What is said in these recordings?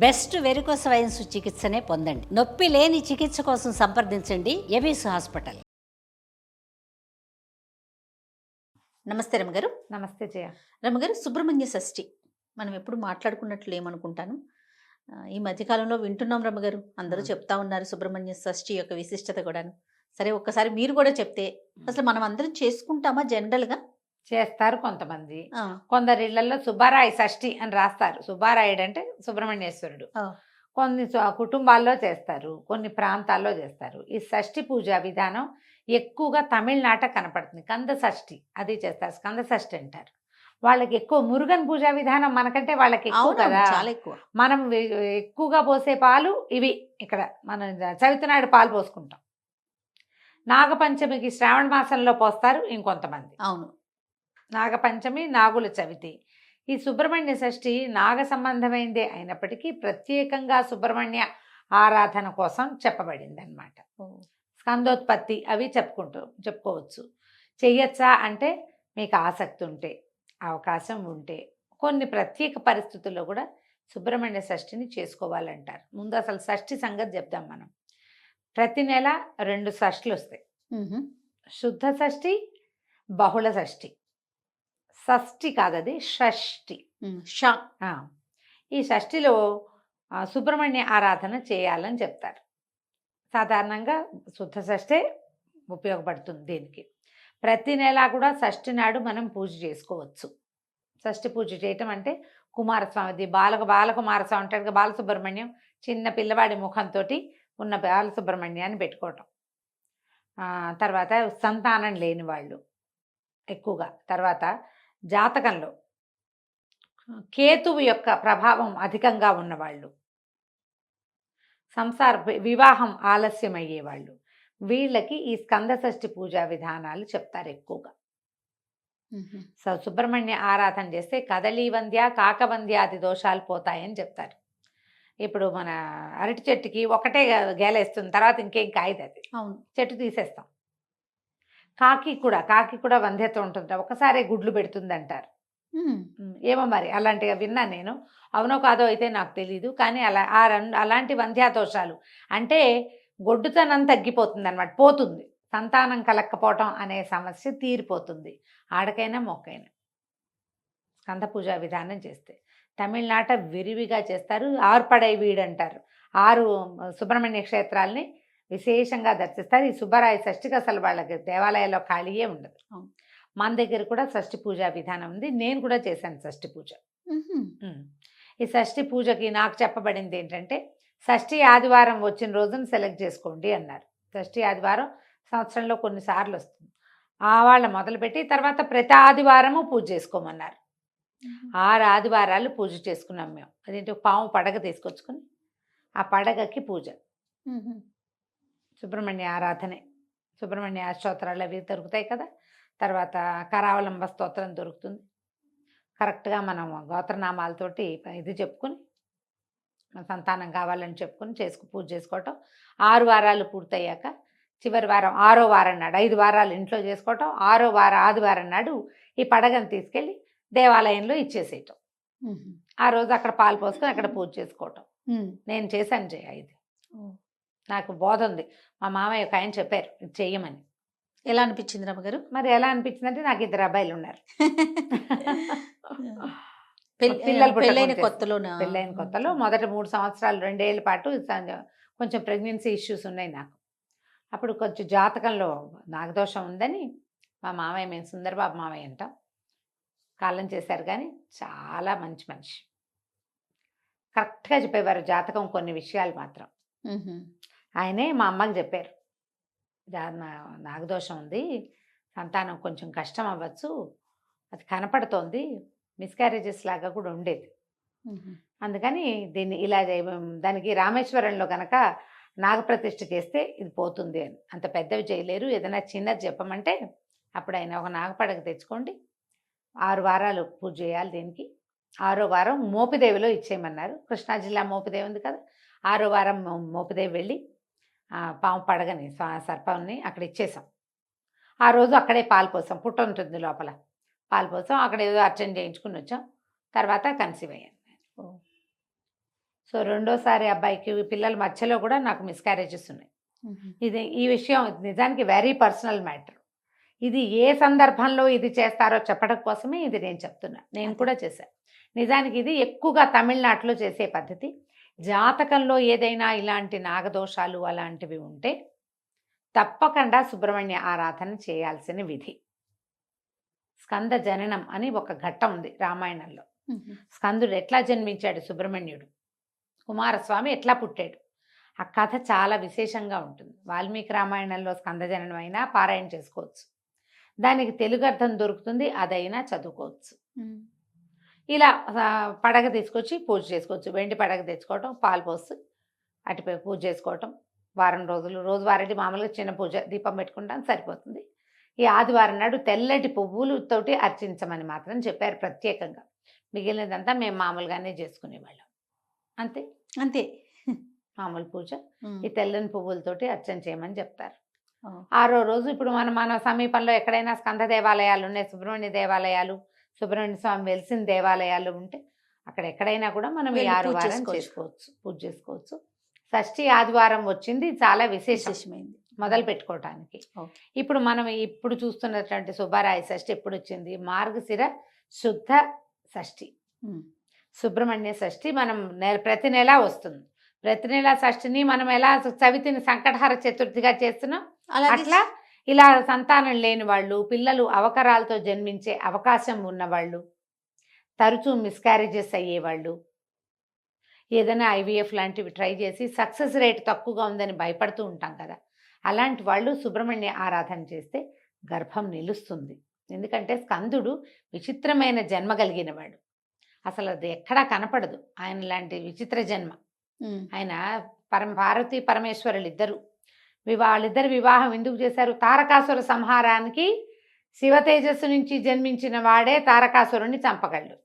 Best varicose veins చికిత్సనే పొందండి. నొప్పి లేని చికిత్స కోసం సంప్రదించండి ఎబిస్ హాస్పిటల్. నమస్తే రమగారు. నమస్తే జయ. రమగారు, సుబ్రహ్మణ్య షష్ఠి మనం ఎప్పుడు మాట్లాడుకున్నట్లు ఏమనుకుంటాను, ఈ మధ్యకాలంలో వింటున్నాం రమగారు. అందరూ చెప్తా ఉన్నారు సుబ్రహ్మణ్య షష్ఠి యొక్క విశిష్టత కూడాను. సరే, ఒక్కసారి మీరు కూడా చెప్తే అసలు మనం అందరం చేసుకుంటామా? జనరల్గా చేస్తారు కొంతమంది. కొందరి ఇళ్లలో సుబ్బారాయ షష్ఠి అని రాస్తారు. సుబ్బారాయుడు అంటే సుబ్రహ్మణ్యేశ్వరుడు. కొన్ని కుటుంబాల్లో చేస్తారు, కొన్ని ప్రాంతాల్లో చేస్తారు. ఈ షష్ఠి పూజా విధానం ఎక్కువగా తమిళనాట కనపడుతుంది. కంద షష్ఠి అది చేస్తారు, స్కంద షష్ఠి అంటారు. వాళ్ళకి ఎక్కువ మురుగన్ పూజా విధానం మనకంటే వాళ్ళకి ఎక్కువ కదా, చాలా ఎక్కువ. మనం ఎక్కువగా పోసే పాలు ఇవి. ఇక్కడ మనం చవితి నాడు పాలు పోసుకుంటాం. నాగపంచమికి శ్రావణ మాసంలో పోస్తారు ఇంకొంతమంది. అవును, నాగపంచమి, నాగుల చవితి. ఈ సుబ్రహ్మణ్య షష్ఠి నాగ సంబంధమైందే అయినప్పటికీ ప్రత్యేకంగా సుబ్రహ్మణ్య ఆరాధన కోసం చెప్పబడింది అనమాట. స్కందోత్పత్తి అవి చెప్పుకోవచ్చు. చెయ్యొచ్చా అంటే మీకు ఆసక్తి ఉంటే, అవకాశం ఉంటే, కొన్ని ప్రత్యేక పరిస్థితుల్లో కూడా సుబ్రహ్మణ్య షష్ఠిని చేసుకోవాలంటారు. ముందు అసలు షష్ఠి సంగతి చెప్దాం మనం. ప్రతి నెల 2 షష్ఠులు వస్తాయి. శుద్ధ షష్ఠి, బహుళ షష్ఠి. షష్ఠి కాదది, షష్ఠి. ఈ షష్ఠిలో సుబ్రహ్మణ్య ఆరాధన చేయాలని చెప్తారు. సాధారణంగా శుద్ధ షష్ఠే ఉపయోగపడుతుంది దీనికి. ప్రతి నెల కూడా షష్ఠి నాడు మనం పూజ చేసుకోవచ్చు. షష్ఠి పూజ చేయటం అంటే కుమారస్వామిది బాలకుమారస్వామి అంటాడు, బాలసుబ్రహ్మణ్యం, చిన్న పిల్లవాడి ముఖంతో ఉన్న బాలసుబ్రహ్మణ్యాన్ని పెట్టుకోవటం. తర్వాత సంతానం లేని వాళ్ళు ఎక్కువగా, తర్వాత జాతకంలో కేతువు యొక్క ప్రభావం అధికంగా ఉన్నవాళ్ళు, వివాహం ఆలస్యం అయ్యేవాళ్ళు, వీళ్ళకి ఈ స్కంద షష్ఠి పూజా విధానాలు చెప్తారు ఎక్కువగా. సుబ్రహ్మణ్య ఆరాధన చేస్తే కదలీవంద్య, కాకవంద్యాది దోషాలు పోతాయని చెప్తారు. ఇప్పుడు మన అరటి చెట్టుకి ఒకటే గేలేస్తుంది, తర్వాత ఇంకేం కాయదు అది. అవును, చెట్టు తీసేస్తాం. కాకి కూడా వంధ్యత ఉంటుంది, ఒకసారి గుడ్లు పెడుతుంది అంటారు. ఏమో మరి అలాంటిగా విన్నా నేను, అవునో కాదో అయితే నాకు తెలీదు. కానీ అలాంటి వంధ్యాదోషాలు అంటే గొడ్డుతనం తగ్గిపోతుంది అనమాట, పోతుంది. సంతానం కలక్కపోవటం అనే సమస్య తీరిపోతుంది ఆడకైనా మొక్కైనా స్కంద పూజా విధానం చేస్తే. తమిళనాట విరివిగా చేస్తారు. ఆర్పడై వీడు అంటారు. 6 సుబ్రహ్మణ్య క్షేత్రాలని విశేషంగా దర్శిస్తారు. ఈ సుబ్బరాయ షష్ఠికి అసలు వాళ్ళకి దేవాలయాల్లో ఖాళీయే ఉండదు. మన దగ్గర కూడా షష్ఠి పూజా విధానం ఉంది. నేను కూడా చేశాను షష్ఠి పూజ. ఈ షష్ఠి పూజకి నాకు చెప్పబడింది ఏంటంటే, షష్ఠి ఆదివారం వచ్చిన రోజును సెలెక్ట్ చేసుకోండి అన్నారు. షష్ఠి ఆదివారం సంవత్సరంలో కొన్నిసార్లు వస్తుంది. వాళ్ళ మొదలుపెట్టి తర్వాత ప్రతి ఆదివారము పూజ చేసుకోమన్నారు. 6 ఆదివారాలు పూజ చేసుకున్నాం మేము. అదేంటి, పాము పడగ తీసుకొచ్చుకొని ఆ పడగకి పూజ, సుబ్రహ్మణ్య ఆరాధనే. సుబ్రహ్మణ్య స్తోత్రాలు అవి దొరుకుతాయి కదా. తర్వాత కరావలంబ స్తోత్రం దొరుకుతుంది. కరెక్ట్గా మనం గోత్రనామాలతోటి ఇది చెప్పుకొని, సంతానం కావాలని చెప్పుకొని పూజ చేసుకోవటం. 6 వారాలు పూర్తయ్యాక చివరి వారం 6వ వారం నాడు, 5 వారాలు ఇంట్లో చేసుకోవటం, 6వ వారం ఆదివారం నాడు ఈ పడగను తీసుకెళ్ళి దేవాలయంలో ఇచ్చేసేయటం. ఆ రోజు అక్కడ పాలు పోసుకొని అక్కడ పూజ చేసుకోవటం. నేను చేశాను జయ. ఇది నాకు బోధ ఉంది. మా మామయ్య ఒక ఆయన చెప్పారు ఇది చెయ్యమని. ఎలా అనిపించింది రమ్మగారు? మరి ఎలా అనిపించింది అంటే, నాకు 2 అబ్బాయిలు ఉన్నారు. పెళ్ళైన కొత్తలో మొదటి 3 సంవత్సరాలు 2 ఏళ్ల పాటు కొంచెం ప్రెగ్నెన్సీ ఇష్యూస్ ఉన్నాయి నాకు. అప్పుడు కొంచెం జాతకంలో నాగదోషం ఉందని మా మామయ్య, మేము సుందరబాబు మామయ్య అంటాం, కాలం చేశారు. కానీ చాలా మంచి మనిషి, కరెక్ట్గా చెప్పేవారు జాతకం. కొన్ని విషయాలు మాత్రం ఆయనే మా అమ్మకి చెప్పారు, నాగదోషం ఉంది, సంతానం కొంచెం కష్టం అవ్వచ్చు, అది కనపడుతోంది, మిస్క్యారేజెస్ లాగా కూడా ఉండేది. అందుకని దీన్ని ఇలా దానికి రామేశ్వరంలో కనుక నాగప్రతిష్ఠ చేస్తే ఇది పోతుంది అని. అంత పెద్దవి చేయలేరు, ఏదైనా చిన్నది చెప్పమంటే అప్పుడు ఆయన ఒక నాగపడగ తెచ్చుకోండి, 6 వారాలు పూజ చేయాలి దీనికి. 6వ వారం మోపిదేవిలో ఇచ్చేయమన్నారు. కృష్ణా జిల్లా మోపిదేవి ఉంది కదా, 6వ వారం మోపిదేవి వెళ్ళి పాము పడగని సర్పాన్ని అక్కడ ఇచ్చేసాం. ఆ రోజు అక్కడే పాలు పోసాం, పుట్ట ఉంటుంది లోపల, పాలు పోసాం. అక్కడ ఏదో అర్చన చేయించుకుని వచ్చాం. తర్వాత కన్సీవ్ అయ్యాను. సో రెండోసారి అబ్బాయికి పిల్లల మధ్యలో కూడా నాకు మిస్క్యారేజెస్ ఉన్నాయి. ఈ విషయం నిజానికి వెరీ పర్సనల్ మ్యాటర్. ఇది ఏ సందర్భంలో ఇది చేస్తారో చెప్పడం కోసమే ఇది నేను చెప్తున్నా. నేను కూడా చేశాను. నిజానికి ఇది ఎక్కువగా తమిళనాడులో చేసే పద్ధతి. జాతకంలో ఏదైనా ఇలాంటి నాగదోషాలు అలాంటివి ఉంటే తప్పకుండా సుబ్రహ్మణ్య ఆరాధన చేయాల్సిన విధి. స్కంద జననం అని ఒక ఘట్టం ఉంది రామాయణంలో. స్కందుడు ఎట్లా జన్మించాడు, సుబ్రహ్మణ్యుడు కుమారస్వామి ఎట్లా పుట్టాడు, ఆ కథ చాలా విశేషంగా ఉంటుంది. వాల్మీకి రామాయణంలో స్కంద జననం అయినా పారాయణ చేసుకోవచ్చు, దానికి తెలుగు అర్థం దొరుకుతుంది, అదైనా చదువుకోవచ్చు. ఇలా పడగ తీసుకొచ్చి పూజ చేసుకోవచ్చు. వెండి పడగ తెచ్చుకోవటం, పాలు పోసి అటుపై పూజ చేసుకోవటం. వారం రోజులు రోజువారీ మామూలుగా చిన్న పూజ దీపం పెట్టుకుంటాం సరిపోతుంది. ఈ ఆదివారం నాడు తెల్లటి పువ్వులతోటి అర్చించమని మాత్రం చెప్పారు ప్రత్యేకంగా. మిగిలినదంతా మేము మామూలుగానే చేసుకునేవాళ్ళం. అంతే అంతే మామూలు పూజ. ఈ తెల్లని పువ్వులతోటి అర్చన చేయమని చెప్తారు. 6వ రోజు ఇప్పుడు మన సమీపంలో ఎక్కడైనా స్కంద దేవాలయాలు ఉన్నాయి, సుబ్రహ్మణ్య దేవాలయాలు, సుబ్రహ్మణ్య స్వామి వెలిసిన దేవాలయాలు ఉంటే అక్కడ ఎక్కడైనా కూడా మనం ఈ 6 వారం చేసుకోవచ్చు, పూజ చేసుకోవచ్చు. షష్ఠి ఆదివారం వచ్చింది, చాలా విశేషమైంది మొదలు పెట్టుకోవటానికి. ఇప్పుడు మనం ఇప్పుడు చూస్తున్నటువంటి సుబ్బారాయ షష్ఠి ఎప్పుడు వచ్చింది, మార్గశిర శుద్ధ షష్ఠి, సుబ్రహ్మణ్య షష్ఠి మనం ప్రతి నెల వస్తుంది. ప్రతి నెల షష్ఠిని మనం ఎలా చవితిని సంకటహర చతుర్థిగా చేస్తున్నాం, అట్లా ఇలా సంతానం లేని వాళ్ళు, పిల్లలు అవకరాలతో జన్మించే అవకాశం ఉన్నవాళ్ళు, తరచూ మిస్క్యారేజెస్ అయ్యేవాళ్ళు, ఏదైనా ఐవీఎఫ్ లాంటివి ట్రై చేసి సక్సెస్ రేట్ తక్కువగా ఉందని భయపడుతూ ఉంటాం కదా, అలాంటి వాళ్ళు సుబ్రహ్మణ్య ఆరాధన చేస్తే గర్భం నిలుస్తుంది. ఎందుకంటే స్కందుడు విచిత్రమైన జన్మ కలిగిన వాడు, అసలు అది ఎక్కడా కనపడదు ఆయన లాంటి విచిత్ర జన్మ. ఆయన పార్వతీ పరమేశ్వరులు ఇద్దరు వాళ్ళిద్దరు వివాహం ఎందుకు చేశారు, తారకాసుర సంహారానికి శివ తేజస్సు నుంచి జన్మించిన వాడే తారకాసురుణ్ణి చంపగలడు.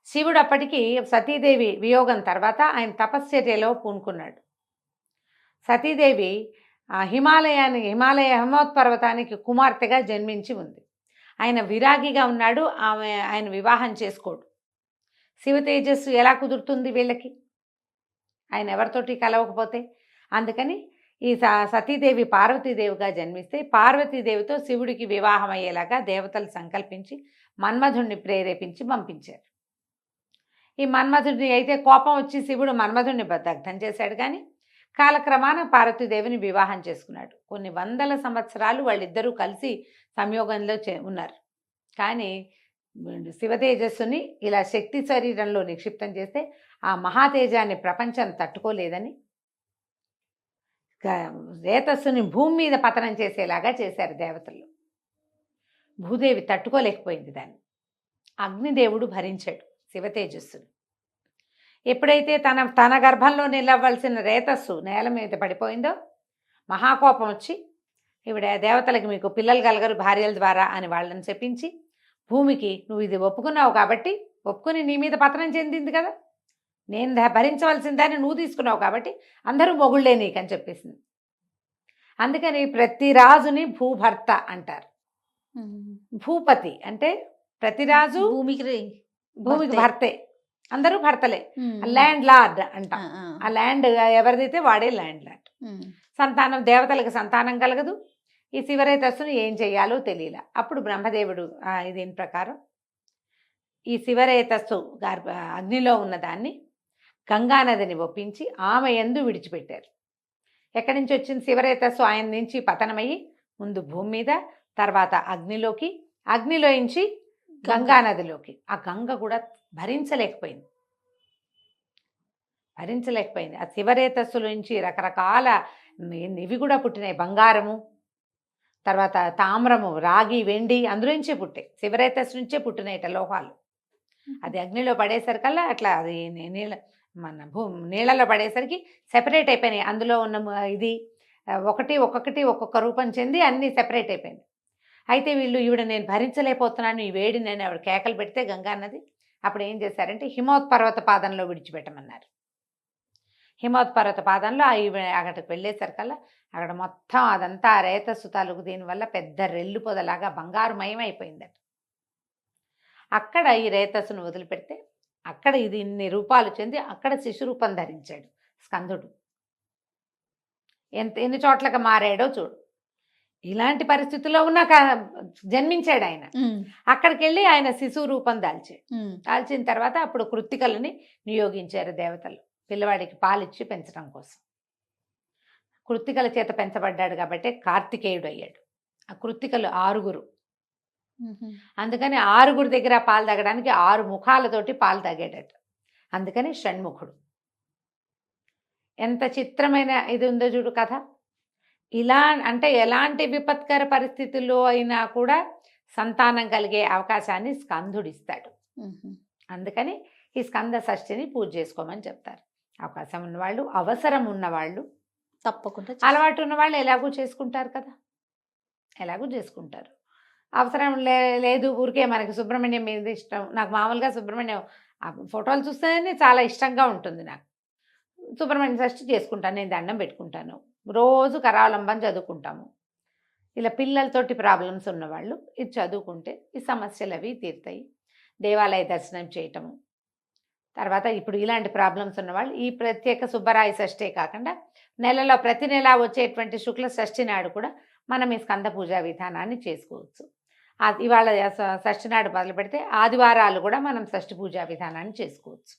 శివుడు అప్పటికి సతీదేవి వియోగం తర్వాత ఆయన తపశ్చర్యలో పూనుకున్నాడు. సతీదేవి హిమాలయ హిమోత్పర్వతానికి కుమార్తెగా జన్మించి ఉంది. ఆయన విరాగిగా ఉన్నాడు, ఆయన వివాహం చేసుకోడు. శివ తేజస్సు ఎలా కుదురుతుంది వీళ్ళకి, ఆయన ఎవరితోటి కలవకపోతే? అందుకని ఈ సతీదేవి పార్వతీదేవిగా జన్మిస్తే పార్వతీదేవితో శివుడికి వివాహం అయ్యేలాగా దేవతలు సంకల్పించి మన్మధుడిని ప్రేరేపించి పంపించారు. ఈ మన్మధుడిని అయితే కోపం వచ్చి శివుడు మన్మధుడిని దగ్ధం చేశాడు, కానీ కాలక్రమాన పార్వతీదేవిని వివాహం చేసుకున్నాడు. కొన్ని వందల సంవత్సరాలు వాళ్ళిద్దరూ కలిసి సంయోగంలో ఉన్నారు. కానీ శివతేజస్సుని ఇలా శక్తి శరీరంలో నిక్షిప్తం చేస్తే ఆ మహాతేజాన్ని ప్రపంచం తట్టుకోలేదని రేతస్సుని భూమి మీద పతనం చేసేలాగా చేశారు దేవతలు. భూదేవి తట్టుకోలేకపోయింది దాన్ని. అగ్నిదేవుడు భరించాడు శివతేజస్సుని. ఎప్పుడైతే తన గర్భంలో నిలవలసిన రేతస్సు నేల మీద పడిపోయిందో మహాకోపం వచ్చి ఈవిడ దేవతలకి మీకు పిల్లలు కలగరు భార్యల ద్వారా అని వాళ్ళని చెప్పించి భూమికి నువ్వు ఇది ఒప్పుకున్నావు కాబట్టి, ఒప్పుకుని నీ మీద పతనం చెందింది కదా, నేను భరించవలసిందని నువ్వు తీసుకున్నావు కాబట్టి అందరూ మొగుళ్ళే నీకని చెప్పేసింది. అందుకని ప్రతి రాజుని భూభర్త అంటారు. భూపతి అంటే ప్రతి రాజు భూమికి భర్తే, అందరూ భర్తలే. ల్యాండ్ లార్డ్ అంట. ఆ ల్యాండ్ ఎవరిదైతే వాడే ల్యాండ్ లార్డ్. సంతానం దేవతలకు సంతానం కలగదు. ఈ శివరేతస్సును ఏం చెయ్యాలో తెలియలా. అప్పుడు బ్రహ్మదేవుడు దీని ప్రకారం ఈ శివరేతస్సు అగ్నిలో ఉన్నదాన్ని గంగానదిని ఒప్పించి ఆమె యందు విడిచిపెట్టారు. ఎక్కడి నుంచి వచ్చింది శివరేతస్సు? ఆయన నుంచి పతనమయ్యి ముందు భూమి మీద, తర్వాత అగ్నిలోంచి గంగానదిలోకి. ఆ గంగ కూడా భరించలేకపోయింది. ఆ శివరేతస్సులోంచి రకరకాల ఇవి కూడా పుట్టినాయి. బంగారము, తర్వాత తామ్రము, రాగి, వెండి అందులోంచే పుట్టాయి. శివరేతస్సు నుంచే పుట్టినాయిట లోహాలు. అది అగ్నిలో పడేసరికల్లా అట్లా అది నీళ్ళలో పడేసరికి సెపరేట్ అయిపోయినాయి. అందులో ఉన్న ఇది ఒక్కొక్క రూపం చెంది అన్నీ సెపరేట్ అయిపోయింది. అయితే ఈవిడ నేను భరించలేకపోతున్నాను ఈ వేడి, నేను ఆవిడ కేకలు పెడితే గంగానది అప్పుడు ఏం చేశారంటే హిమోత్పర్వత పాదంలో విడిచిపెట్టమన్నారు. హిమోత్పర్వత పాదంలో అక్కడికి వెళ్ళేసరికల్లా అక్కడ మొత్తం అదంతా రేతస్సు తాలూకు దీనివల్ల పెద్ద రెల్లు పొదలాగా బంగారుమయం అయిపోయిందట. అక్కడ ఈ రేతస్సును వదిలిపెడితే అక్కడ ఇది ఇన్ని రూపాలు చెంది అక్కడ శిశు రూపం ధరించాడు స్కందుడు. ఎన్ని చోట్లకి మారాడో చూడు. ఇలాంటి పరిస్థితుల్లో ఉన్న జన్మించాడు ఆయన. అక్కడికి వెళ్ళి ఆయన శిశువు రూపం దాల్చిన తర్వాత అప్పుడు కృత్తికలని నియోగించారు దేవతలు పిల్లవాడికి పాలిచ్చి పెంచడం కోసం. కృత్తికల చేత పెంచబడ్డాడు కాబట్టి కార్తికేయుడు అయ్యాడు. ఆ కృత్తికలు 6. అందుకని 6 దగ్గర పాలు తాగడానికి 6 ముఖాలతోటి పాలు తాగేటట్టు. అందుకని షణ్ముఖుడు. ఎంత చిత్రమైన ఇది ఉందో చూడు కథ. ఇలా అంటే ఎలాంటి విపత్కర పరిస్థితుల్లో అయినా కూడా సంతానం కలిగే అవకాశాన్ని స్కందుడిస్తాడు. అందుకని ఈ స్కంద షష్ఠిని పూజ చేసుకోమని చెప్తారు. అవకాశం ఉన్నవాళ్ళు, అవసరం ఉన్నవాళ్ళు, తప్పకుండా అలవాటు ఉన్నవాళ్ళు ఎలాగూ చేసుకుంటారు కదా, ఎలాగూ చేసుకుంటారు. అవసరం లేదు ఊరికే మనకి సుబ్రహ్మణ్యం మీద ఇష్టం. నాకు మామూలుగా సుబ్రహ్మణ్యం ఫోటోలు చూస్తేనే చాలా ఇష్టంగా ఉంటుంది. నాకు సుబ్రహ్మణ్య షష్ఠి చేసుకుంటాను, నేను దండం పెట్టుకుంటాను, రోజు కరావలంబం చదువుకుంటాము. ఇలా పిల్లలతోటి ప్రాబ్లమ్స్ ఉన్నవాళ్ళు ఇది చదువుకుంటే ఈ సమస్యలు అవి తీరుతాయి. దేవాలయ దర్శనం చేయటము. తర్వాత ఇప్పుడు ఇలాంటి ప్రాబ్లమ్స్ ఉన్నవాళ్ళు ఈ ప్రత్యేక సుబ్బరాయ షష్ఠే కాకుండా నెలలో ప్రతి నెల వచ్చేటువంటి శుక్ల షష్ఠి నాడు కూడా మనం ఈ స్కంద పూజా విధానాన్ని చేసుకోవచ్చు. ఇవాళ షష్ఠి నాడు మొదలు పెడితే ఆదివారాలు కూడా మనం షష్ఠి పూజా విధానాన్ని చేసుకోవచ్చు.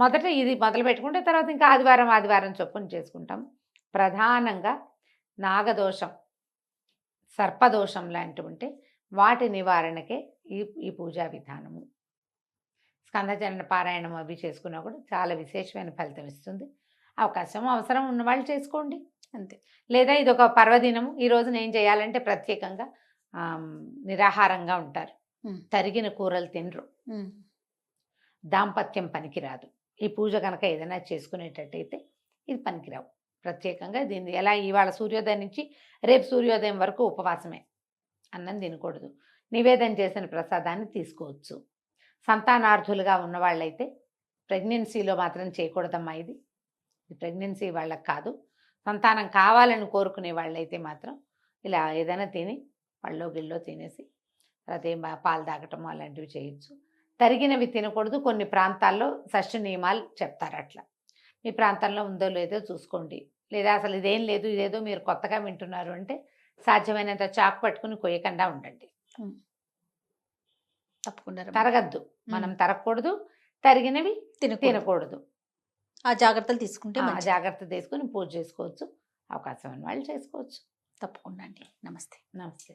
మొదట ఇది మొదలు పెట్టుకుంటే తర్వాత ఇంకా ఆదివారం చొప్పున చేసుకుంటాం. ప్రధానంగా నాగదోషం, సర్పదోషం లాంటివి ఉంటే వాటి నివారణకే ఈ పూజా విధానము. స్కందచరణ పారాయణం అవి చేసుకున్నా కూడా చాలా విశేషమైన ఫలితం ఇస్తుంది. అవసరం ఉన్నవాళ్ళు చేసుకోండి అంతే. లేదా ఇది ఒక పర్వదినము, ఈరోజు నేను చేయాలంటే ప్రత్యేకంగా నిరాహారంగా ఉంటారు, తరిగిన కూరలు తినరు, దాంపత్యం పనికిరాదు. ఈ పూజ కనుక ఏదైనా చేసుకునేటట్టయితే ఇది పనికిరావు. ప్రత్యేకంగా దీన్ని ఎలా ఇవాళ సూర్యోదయం నుంచి రేపు సూర్యోదయం వరకు ఉపవాసమే, అన్నం తినకూడదు. నివేదన చేసిన ప్రసాదాన్ని తీసుకోవచ్చు. సంతానార్థులుగా ఉన్నవాళ్ళైతే ప్రెగ్నెన్సీలో మాత్రం చేయకూడదమ్మా. ఇది ప్రెగ్నెన్సీ వాళ్ళకి కాదు. సంతానం కావాలని కోరుకునే వాళ్ళైతే మాత్రం ఇలా ఏదైనా తిని పళ్ళో గిళ్ళో తినేసి తర్వాత పాలు తాగటం అలాంటివి చేయొచ్చు. తరిగినవి తినకూడదు. కొన్ని ప్రాంతాల్లో షష్ఠి నియమాలు చెప్తారు. అట్లా మీ ప్రాంతంలో ఉందో లేదో చూసుకోండి. లేదా అసలు ఇదేం లేదు, ఇదేదో మీరు కొత్తగా వింటున్నారు అంటే సాధ్యమైనంత చాకు పట్టుకుని కొయ్యకుండా ఉండండి. తప్పకుండా తరగద్దు, మనం తరగకూడదు, తరిగినవి తినకూడదు. ఆ జాగ్రత్తలు తీసుకుంటే జాగ్రత్త తీసుకుని పూజ చేసుకోవచ్చు. అవకాశం ఉన్న వాళ్ళు చేసుకోవచ్చు. తప్పకుండా అండి. నమస్తే. నమస్తే.